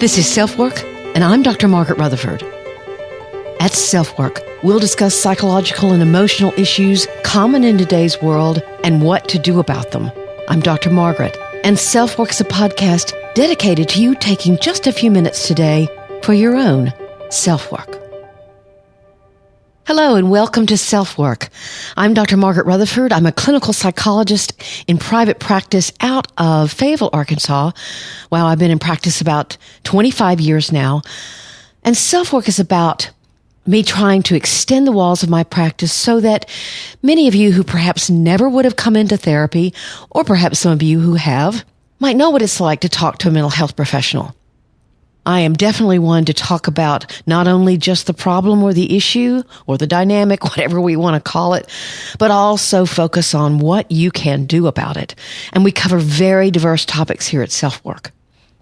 This is SelfWork, and I'm Dr. Margaret Rutherford. At SelfWork, we'll discuss psychological and emotional issues common in today's world and what to do about them. I'm Dr. Margaret, and SelfWork is a podcast dedicated to you taking just a few minutes today for your own self-work. Hello and welcome to SelfWork. I'm Dr. Margaret Rutherford. I'm a clinical psychologist in private practice out of Fayetteville, Arkansas. Wow, I've been in practice about 25 years now. And SelfWork is about me trying to extend the walls of my practice so that many of you who perhaps never would have come into therapy, or perhaps some of you who have, might know what it's like to talk to a mental health professional. I am definitely one to talk about not only just the problem or the issue or the dynamic, whatever we want to call it, but also focus on what you can do about it. And we cover very diverse topics here at SelfWork.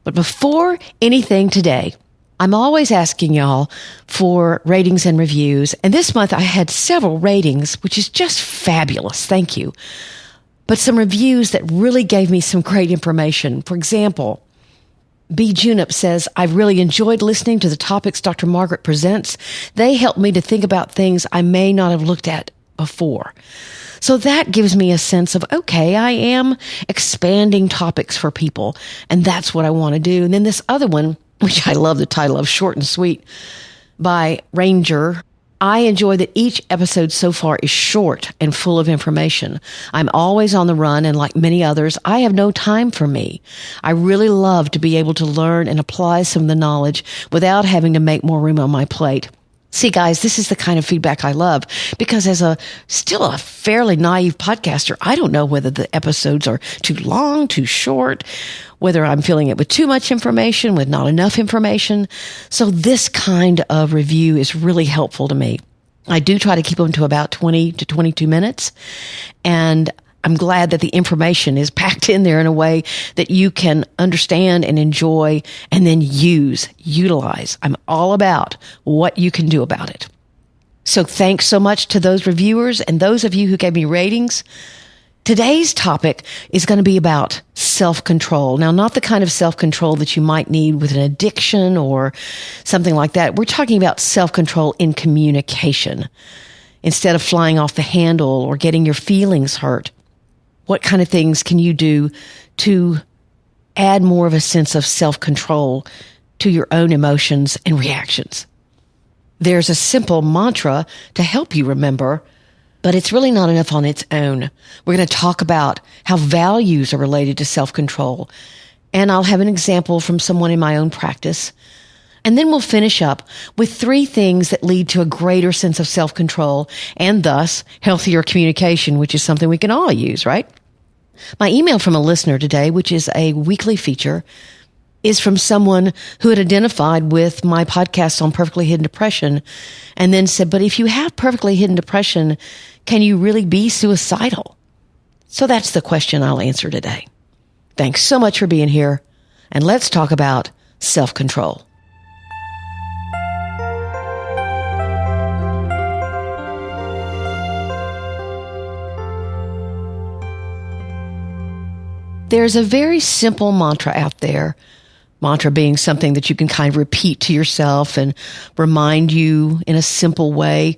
But before anything today, I'm always asking y'all for ratings and reviews. And this month I had several ratings, which is just fabulous. Thank you. But some reviews that really gave me some great information. For example, B. Junip says, I've really enjoyed listening to the topics Dr. Margaret presents. They help me to think about things I may not have looked at before. So that gives me a sense of, okay, I am expanding topics for people, and that's what I want to do. And then this other one, which I love the title of, Short and Sweet, by Ranger. I enjoy that each episode so far is short and full of information. I'm always on the run, and like many others, I have no time for me. I really love to be able to learn and apply some of the knowledge without having to make more room on my plate. See, guys, this is the kind of feedback I love, because as still a fairly naive podcaster, I don't know whether the episodes are too long, too short, whether I'm filling it with too much information, with not enough information. So this kind of review is really helpful to me. I do try to keep them to about 20 to 22 minutes, and I'm glad that the information is packed in there in a way that you can understand and enjoy and then utilize. I'm all about what you can do about it. So thanks so much to those reviewers and those of you who gave me ratings. Today's topic is going to be about self-control. Now, not the kind of self-control that you might need with an addiction or something like that. We're talking about self-control in communication. Instead of flying off the handle or getting your feelings hurt, what kind of things can you do to add more of a sense of self-control to your own emotions and reactions? There's a simple mantra to help you remember, but it's really not enough on its own. We're going to talk about how values are related to self-control, and I'll have an example from someone in my own practice. And then we'll finish up with 3 things that lead to a greater sense of self-control and thus healthier communication, which is something we can all use, right? My email from a listener today, which is a weekly feature, is from someone who had identified with my podcast on perfectly hidden depression and then said, but if you have perfectly hidden depression, can you really be suicidal? So that's the question I'll answer today. Thanks so much for being here, and let's talk about self-control. There's a very simple mantra out there, mantra being something that you can kind of repeat to yourself and remind you in a simple way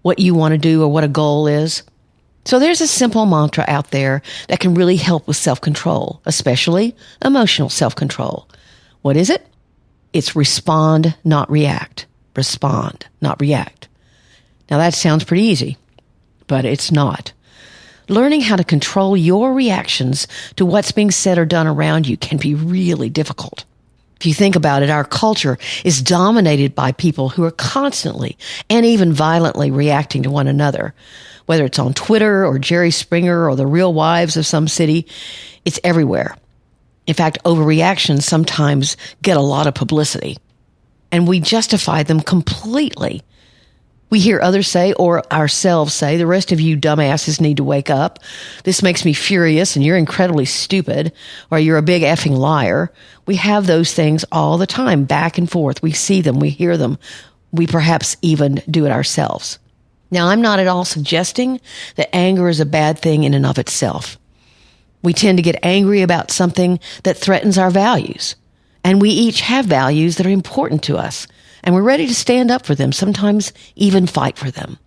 what you want to do or what a goal is. So there's a simple mantra out there that can really help with self-control, especially emotional self-control. What is it? It's respond, not react. Respond, not react. Now that sounds pretty easy, but it's not. Learning how to control your reactions to what's being said or done around you can be really difficult. If you think about it, our culture is dominated by people who are constantly and even violently reacting to one another. Whether it's on Twitter or Jerry Springer or the Real Wives of some city, it's everywhere. In fact, overreactions sometimes get a lot of publicity, and we justify them completely. We hear others say, or ourselves say, the rest of you dumbasses need to wake up. This makes me furious and you're incredibly stupid, or you're a big effing liar. We have those things all the time, back and forth. We see them, we hear them. We perhaps even do it ourselves. Now, I'm not at all suggesting that anger is a bad thing in and of itself. We tend to get angry about something that threatens our values. And we each have values that are important to us, and we're ready to stand up for them, sometimes even fight for them.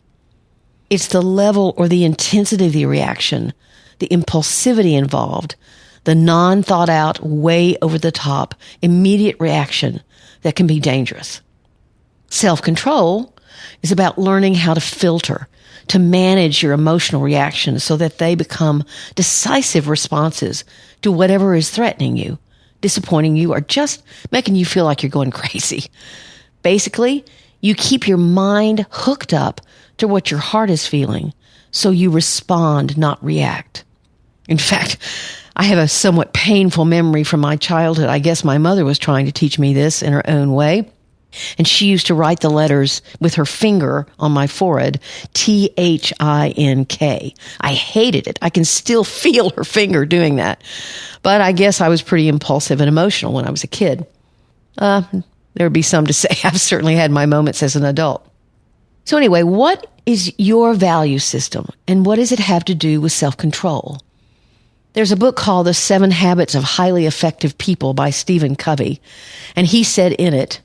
It's the level or the intensity of the reaction, the impulsivity involved, the non-thought out, way over the top, immediate reaction that can be dangerous. Self-control is about learning how to filter, to manage your emotional reactions so that they become decisive responses to whatever is threatening you, disappointing you, or just making you feel like you're going crazy. Basically, you keep your mind hooked up to what your heart is feeling, so you respond, not react. In fact, I have a somewhat painful memory from my childhood. I guess my mother was trying to teach me this in her own way. And she used to write the letters with her finger on my forehead, Thinck. I hated it. I can still feel her finger doing that. But I guess I was pretty impulsive and emotional when I was a kid. There would be some to say I've certainly had my moments as an adult. So anyway, what is your value system, and what does it have to do with self-control? There's a book called The 7 Habits of Highly Effective People by Stephen Covey, and he said in it,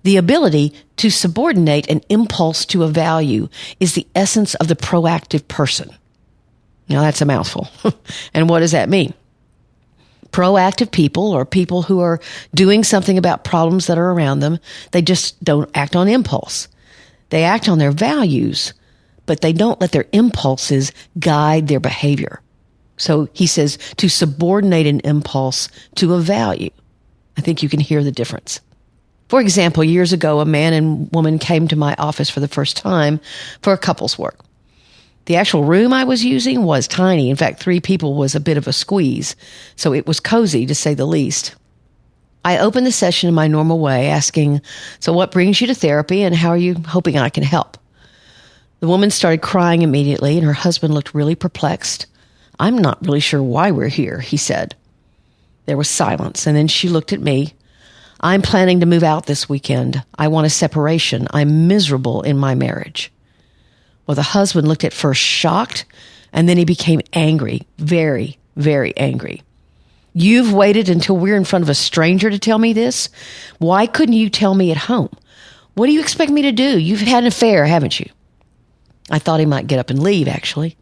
the ability to subordinate an impulse to a value is the essence of the proactive person. Now that's a mouthful. And what does that mean? Proactive people, or people who are doing something about problems that are around them, they just don't act on impulse. They act on their values, but they don't let their impulses guide their behavior. So he says to subordinate an impulse to a value. I think you can hear the difference. For example, years ago, a man and woman came to my office for the first time for a couples work. The actual room I was using was tiny. In fact, 3 people was a bit of a squeeze, so it was cozy to say the least. I opened the session in my normal way, asking, so what brings you to therapy and how are you hoping I can help? The woman started crying immediately, and her husband looked really perplexed. I'm not really sure why we're here, he said. There was silence, and then she looked at me. I'm planning to move out this weekend. I want a separation. I'm miserable in my marriage. Well, the husband looked at first shocked, and then he became angry, very, very angry. You've waited until we're in front of a stranger to tell me this? Why couldn't you tell me at home? What do you expect me to do? You've had an affair, haven't you? I thought he might get up and leave, actually.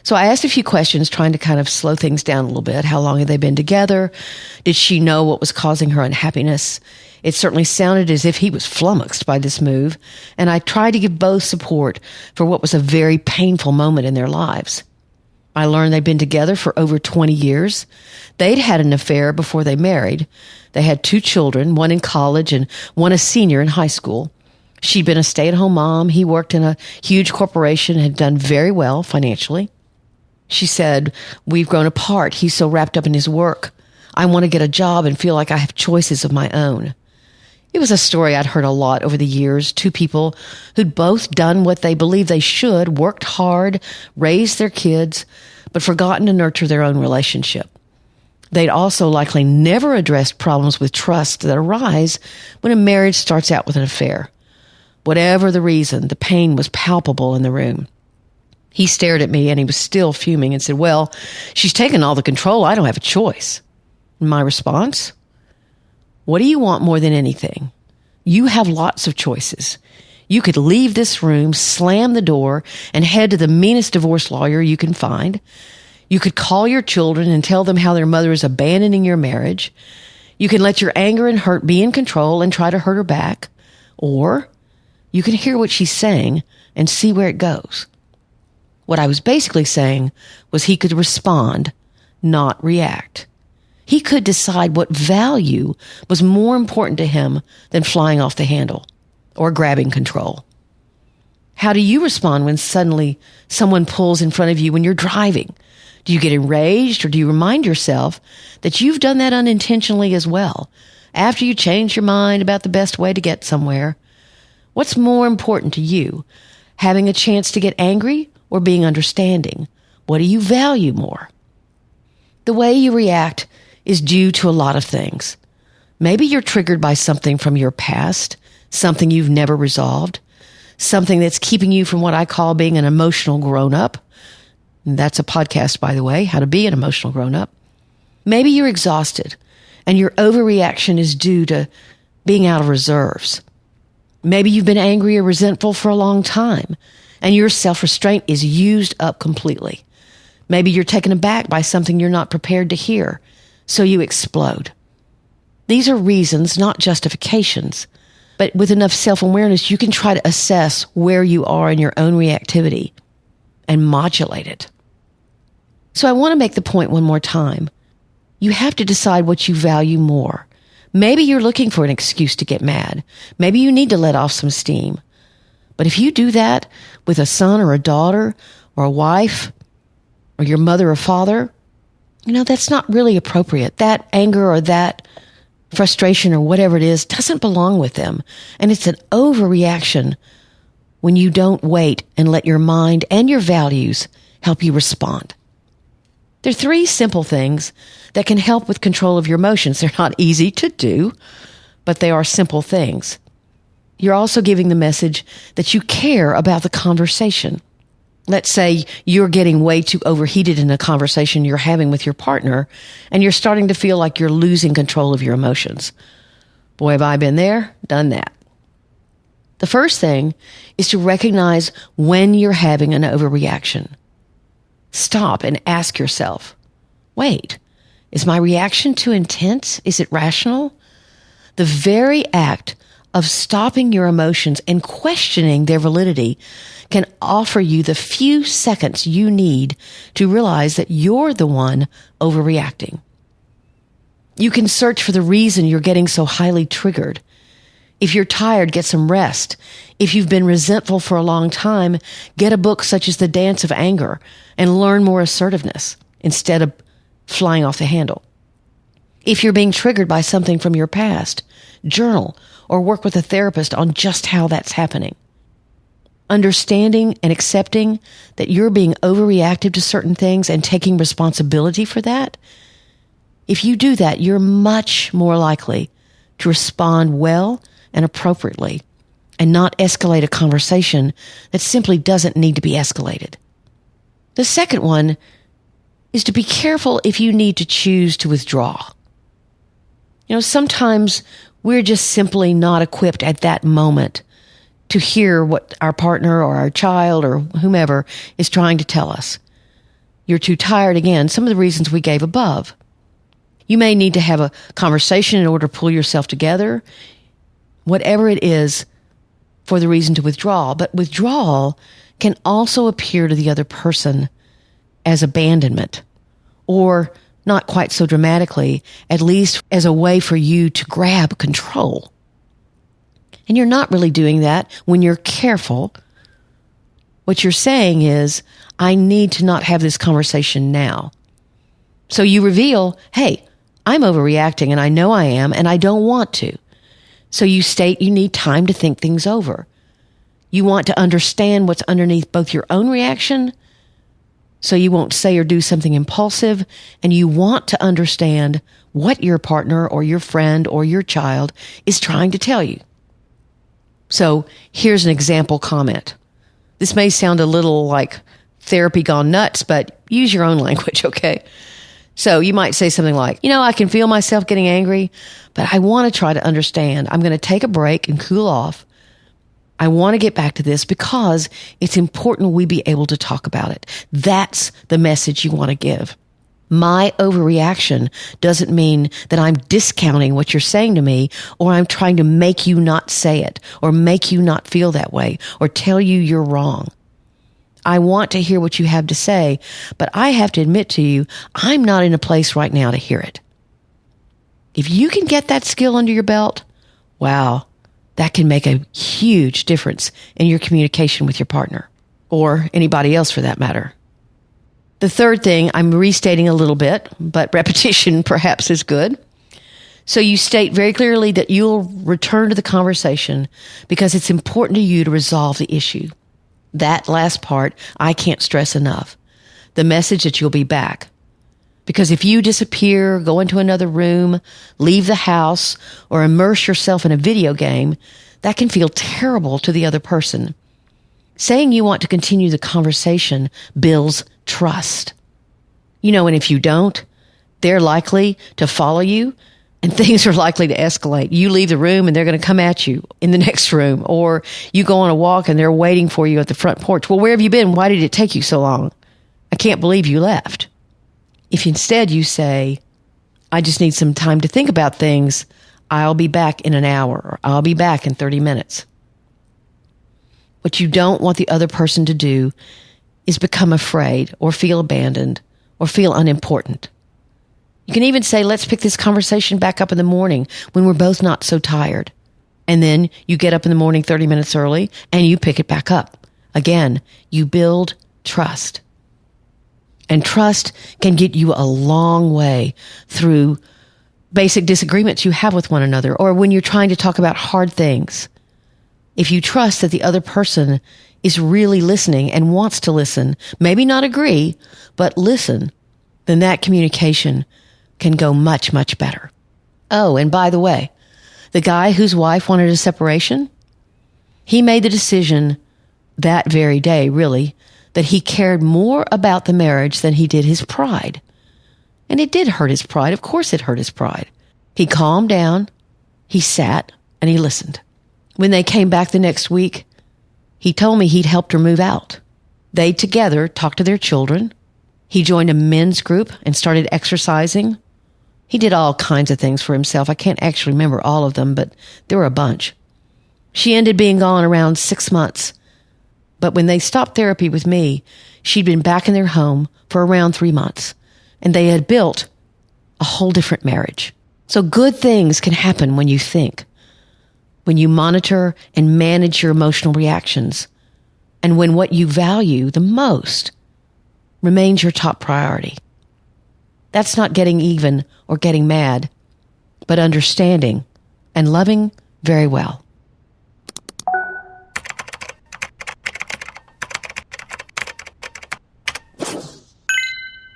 So I asked a few questions, trying to kind of slow things down a little bit. How long had they been together? Did she know what was causing her unhappiness? It certainly sounded as if he was flummoxed by this move, and I tried to give both support for what was a very painful moment in their lives. I learned they'd been together for over 20 years. They'd had an affair before they married. They had 2 children, one in college and one a senior in high school. She'd been a stay-at-home mom. He worked in a huge corporation and had done very well financially. She said, we've grown apart. He's so wrapped up in his work. I want to get a job and feel like I have choices of my own. It was a story I'd heard a lot over the years. 2 people who'd both done what they believed they should, worked hard, raised their kids, but forgotten to nurture their own relationship. They'd also likely never addressed problems with trust that arise when a marriage starts out with an affair. Whatever the reason, the pain was palpable in the room. He stared at me, and he was still fuming and said, well, she's taken all the control. I don't have a choice. And my response? What do you want more than anything? You have lots of choices. You could leave this room, slam the door, and head to the meanest divorce lawyer you can find. You could call your children and tell them how their mother is abandoning your marriage. You can let your anger and hurt be in control and try to hurt her back. Or you can hear what she's saying and see where it goes. What I was basically saying was he could respond, not react. He could decide what value was more important to him than flying off the handle or grabbing control. How do you respond when suddenly someone pulls in front of you when you're driving? Do you get enraged, or do you remind yourself that you've done that unintentionally as well, after you change your mind about the best way to get somewhere? What's more important to you, having a chance to get angry or being understanding? What do you value more? The way you react is due to a lot of things. Maybe you're triggered by something from your past, something you've never resolved, something that's keeping you from what I call being an emotional grown-up. And that's a podcast, by the way, how to be an emotional grown-up. Maybe you're exhausted and your overreaction is due to being out of reserves. Maybe you've been angry or resentful for a long time, and your self-restraint is used up completely. Maybe you're taken aback by something you're not prepared to hear, so you explode. These are reasons, not justifications. But with enough self-awareness, you can try to assess where you are in your own reactivity and modulate it. So I want to make the point one more time. You have to decide what you value more. Maybe you're looking for an excuse to get mad. Maybe you need to let off some steam. But if you do that with a son or a daughter or a wife or your mother or father, that's not really appropriate. That anger or that frustration or whatever it is doesn't belong with them. And it's an overreaction when you don't wait and let your mind and your values help you respond. There are 3 simple things that can help with control of your emotions. They're not easy to do, but they are simple things. You're also giving the message that you care about the conversation. Let's say you're getting way too overheated in a conversation you're having with your partner, and you're starting to feel like you're losing control of your emotions. Boy, have I been there, done that. The first thing is to recognize when you're having an overreaction. Stop and ask yourself, wait, is my reaction too intense? Is it rational? The very act of stopping your emotions and questioning their validity can offer you the few seconds you need to realize that you're the one overreacting. You can search for the reason you're getting so highly triggered. If you're tired, get some rest. If you've been resentful for a long time, get a book such as The Dance of Anger and learn more assertiveness instead of flying off the handle. If you're being triggered by something from your past, journal or work with a therapist on just how that's happening. Understanding and accepting that you're being overreactive to certain things and taking responsibility for that. If you do that, you're much more likely to respond well and appropriately and not escalate a conversation that simply doesn't need to be escalated. The second one is to be careful if you need to choose to withdraw. Sometimes we're just simply not equipped at that moment to hear what our partner or our child or whomever is trying to tell us. You're too tired, again, some of the reasons we gave above. You may need to have a conversation in order to pull yourself together, whatever it is for the reason to withdraw. But withdrawal can also appear to the other person as abandonment, or not quite so dramatically, at least as a way for you to grab control. And you're not really doing that when you're careful. What you're saying is, I need to not have this conversation now. So you reveal, hey, I'm overreacting and I know I am and I don't want to. So you state you need time to think things over. You want to understand what's underneath both your own reaction, so you won't say or do something impulsive, and you want to understand what your partner or your friend or your child is trying to tell you. So here's an example comment. This may sound a little like therapy gone nuts, but use your own language, okay? So you might say something like, I can feel myself getting angry, but I want to try to understand. I'm going to take a break and cool off. I want to get back to this because it's important we be able to talk about it. That's the message you want to give. My overreaction doesn't mean that I'm discounting what you're saying to me, or I'm trying to make you not say it, or make you not feel that way, or tell you you're wrong. I want to hear what you have to say, but I have to admit to you, I'm not in a place right now to hear it. If you can get that skill under your belt, wow, that can make a huge difference in your communication with your partner, or anybody else for that matter. The third thing, I'm restating a little bit, but repetition perhaps is good. So you state very clearly that you'll return to the conversation because it's important to you to resolve the issue. That last part, I can't stress enough. The message that you'll be back. Because if you disappear, go into another room, leave the house, or immerse yourself in a video game, that can feel terrible to the other person. Saying you want to continue the conversation builds trust. And if you don't, they're likely to follow you and things are likely to escalate. You leave the room and they're going to come at you in the next room, or you go on a walk and they're waiting for you at the front porch. Well, where have you been? Why did it take you so long? I can't believe you left. If instead you say, I just need some time to think about things, I'll be back in an hour, or I'll be back in 30 minutes. What you don't want the other person to do is become afraid or feel abandoned or feel unimportant. You can even say, let's pick this conversation back up in the morning when we're both not so tired. And then you get up in the morning 30 minutes early and you pick it back up. Again, you build trust. And trust can get you a long way through basic disagreements you have with one another, or when you're trying to talk about hard things. If you trust that the other person is really listening and wants to listen, maybe not agree, but listen, then that communication can go much, much better. Oh, and by the way, the guy whose wife wanted a separation, he made the decision that very day, really, that he cared more about the marriage than he did his pride. And it did hurt his pride. Of course it hurt his pride. He calmed down, he sat, and he listened. When they came back the next week, he told me he'd helped her move out. They together talked to their children. He joined a men's group and started exercising. He did all kinds of things for himself. I can't actually remember all of them, but there were a bunch. She ended being gone around 6 months. But when they stopped therapy with me, she'd been back in their home for around 3 months, and they had built a whole different marriage. So good things can happen when you think, when you monitor and manage your emotional reactions, and when what you value the most remains your top priority. That's not getting even or getting mad, but understanding and loving very well.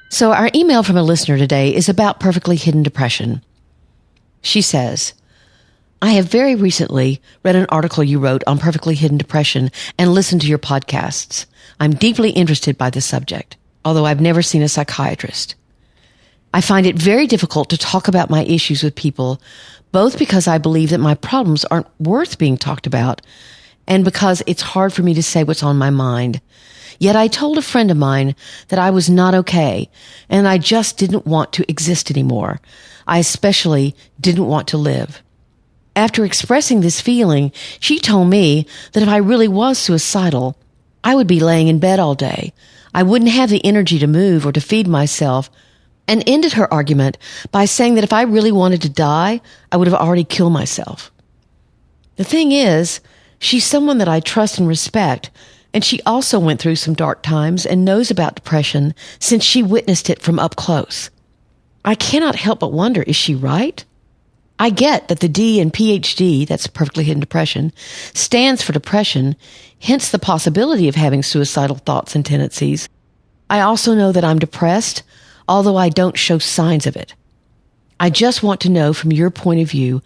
So our email from a listener today is about perfectly hidden depression. She says, I have very recently read an article you wrote on perfectly hidden depression and listened to your podcasts. I'm deeply interested by this subject, although I've never seen a psychiatrist. I find it very difficult to talk about my issues with people, both because I believe that my problems aren't worth being talked about, and because it's hard for me to say what's on my mind. Yet I told a friend of mine that I was not okay, and I just didn't want to exist anymore. I especially didn't want to live. After expressing this feeling, she told me that if I really was suicidal, I would be laying in bed all day. I wouldn't have the energy to move or to feed myself, and ended her argument by saying that if I really wanted to die, I would have already killed myself. The thing is, she's someone that I trust and respect, and she also went through some dark times and knows about depression since she witnessed it from up close. I cannot help but wonder, is she right? I get that the D in PhD, that's perfectly hidden depression, stands for depression, hence the possibility of having suicidal thoughts and tendencies. I also know that I'm depressed, although I don't show signs of it. I just want to know from your point of view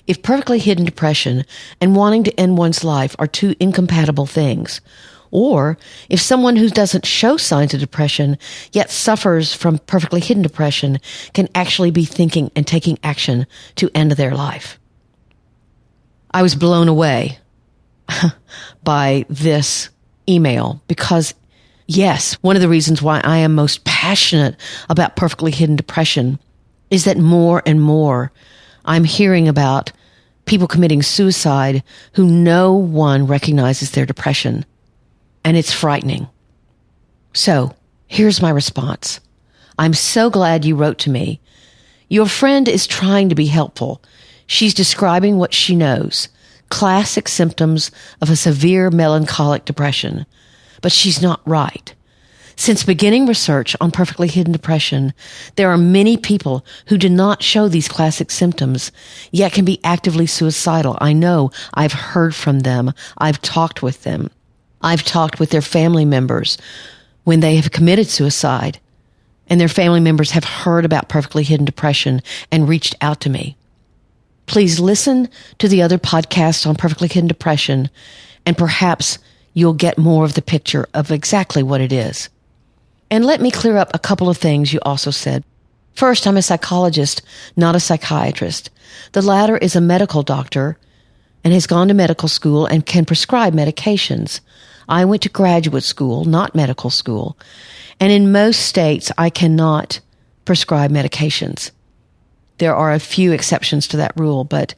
if perfectly hidden depression and wanting to end one's life are two incompatible things, or if someone who doesn't show signs of depression yet suffers from perfectly hidden depression can actually be thinking and taking action to end their life. I was blown away by this email because, yes, one of the reasons why I am most passionate about perfectly hidden depression is that more and more I'm hearing about people committing suicide who no one recognizes their depression. And it's frightening. So, here's my response. I'm so glad you wrote to me. Your friend is trying to be helpful. She's describing what she knows, classic symptoms of a severe melancholic depression. But she's not right. Since beginning research on perfectly hidden depression, there are many people who do not show these classic symptoms, yet can be actively suicidal. I know. I've heard from them. I've talked with them. I've talked with their family members when they have committed suicide, and their family members have heard about perfectly hidden depression and reached out to me. Please listen to the other podcasts on perfectly hidden depression, and perhaps you'll get more of the picture of exactly what it is. And let me clear up a couple of things you also said. First, I'm a psychologist, not a psychiatrist. The latter is a medical doctor and has gone to medical school and can prescribe medications. I went to graduate school, not medical school. And in most states, I cannot prescribe medications. There are a few exceptions to that rule, but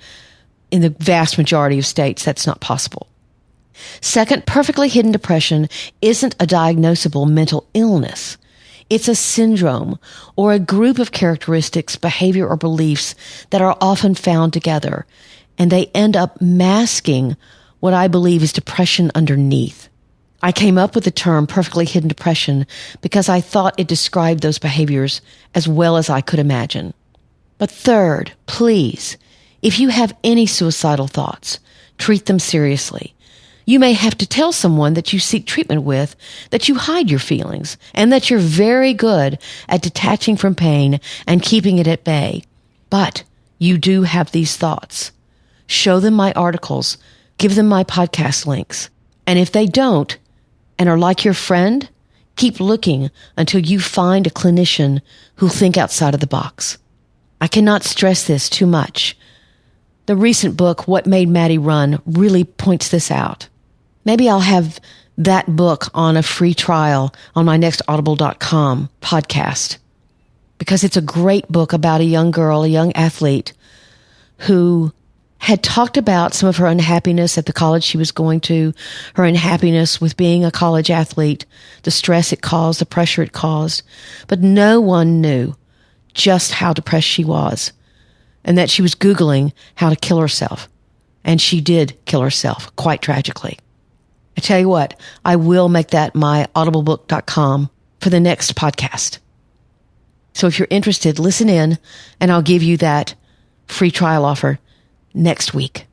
in the vast majority of states, that's not possible. Second, perfectly hidden depression isn't a diagnosable mental illness. It's a syndrome or a group of characteristics, behavior, or beliefs that are often found together, and they end up masking what I believe is depression underneath. I came up with the term perfectly hidden depression because I thought it described those behaviors as well as I could imagine. But third, please, if you have any suicidal thoughts, treat them seriously. You may have to tell someone that you seek treatment with that you hide your feelings and that you're very good at detaching from pain and keeping it at bay. But you do have these thoughts. Show them my articles. Give them my podcast links. And if they don't and are like your friend, keep looking until you find a clinician who'll think outside of the box. I cannot stress this too much. The recent book, What Made Maddie Run, really points this out. Maybe I'll have that book on a free trial on my next audible.com podcast, because it's a great book about a young girl, a young athlete who had talked about some of her unhappiness at the college she was going to, her unhappiness with being a college athlete, the stress it caused, the pressure it caused. But no one knew just how depressed she was, and that she was Googling how to kill herself. And she did kill herself, quite tragically. I tell you what, I will make that my audiblebook.com for the next podcast. So if you're interested, listen in, and I'll give you that free trial offer next week.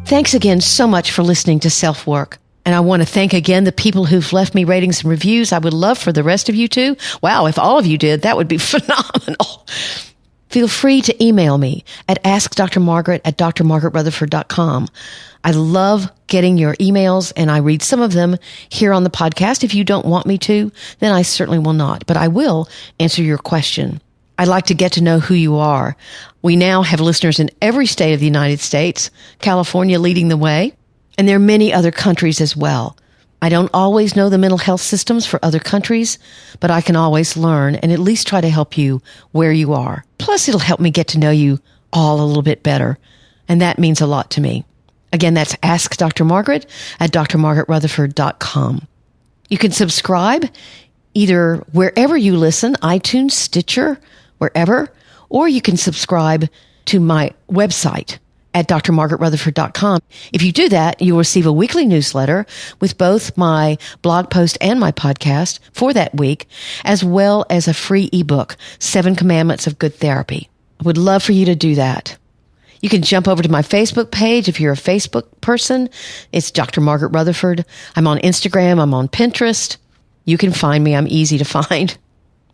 Thanks again so much for listening to SelfWork. And I want to thank again the people who've left me ratings and reviews. I would love for the rest of you to. Wow, if all of you did, that would be phenomenal. Feel free to email me at askdrmargaret@drmargaretrutherford.com. I love getting your emails, and I read some of them here on the podcast. If you don't want me to, then I certainly will not, but I will answer your question. I'd like to get to know who you are. We now have listeners in every state of the United States, California leading the way. And there are many other countries as well. I don't always know the mental health systems for other countries, but I can always learn and at least try to help you where you are. Plus, it'll help me get to know you all a little bit better. And that means a lot to me. Again, that's Ask Dr. Margaret at drmargaretrutherford.com. You can subscribe either wherever you listen, iTunes, Stitcher, wherever, or you can subscribe to my website at drmargaretrutherford.com. If you do that, you'll receive a weekly newsletter with both my blog post and my podcast for that week, as well as a free ebook, 7 Commandments of Good Therapy. I would love for you to do that. You can jump over to my Facebook page if you're a Facebook person. It's Dr. Margaret Rutherford. I'm on Instagram. I'm on Pinterest. You can find me. I'm easy to find.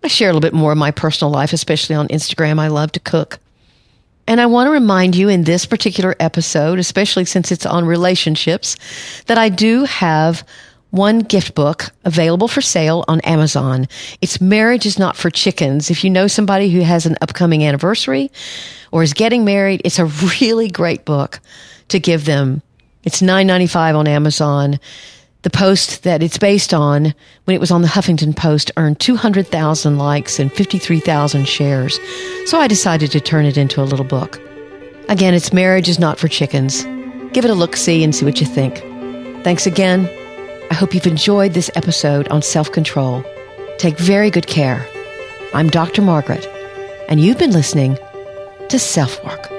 I share a little bit more of my personal life, especially on Instagram. I love to cook. And I want to remind you in this particular episode, especially since it's on relationships, that I do have one gift book available for sale on Amazon. It's Marriage is Not for Chickens. If you know somebody who has an upcoming anniversary or is getting married, it's a really great book to give them. It's $9.95 on Amazon. The post that it's based on, when it was on the Huffington Post, earned 200,000 likes and 53,000 shares. So I decided to turn it into a little book. Again, it's Marriage is Not for Chickens. Give it a look-see and see what you think. Thanks again. I hope you've enjoyed this episode on self-control. Take very good care. I'm Dr. Margaret, and you've been listening to SelfWork.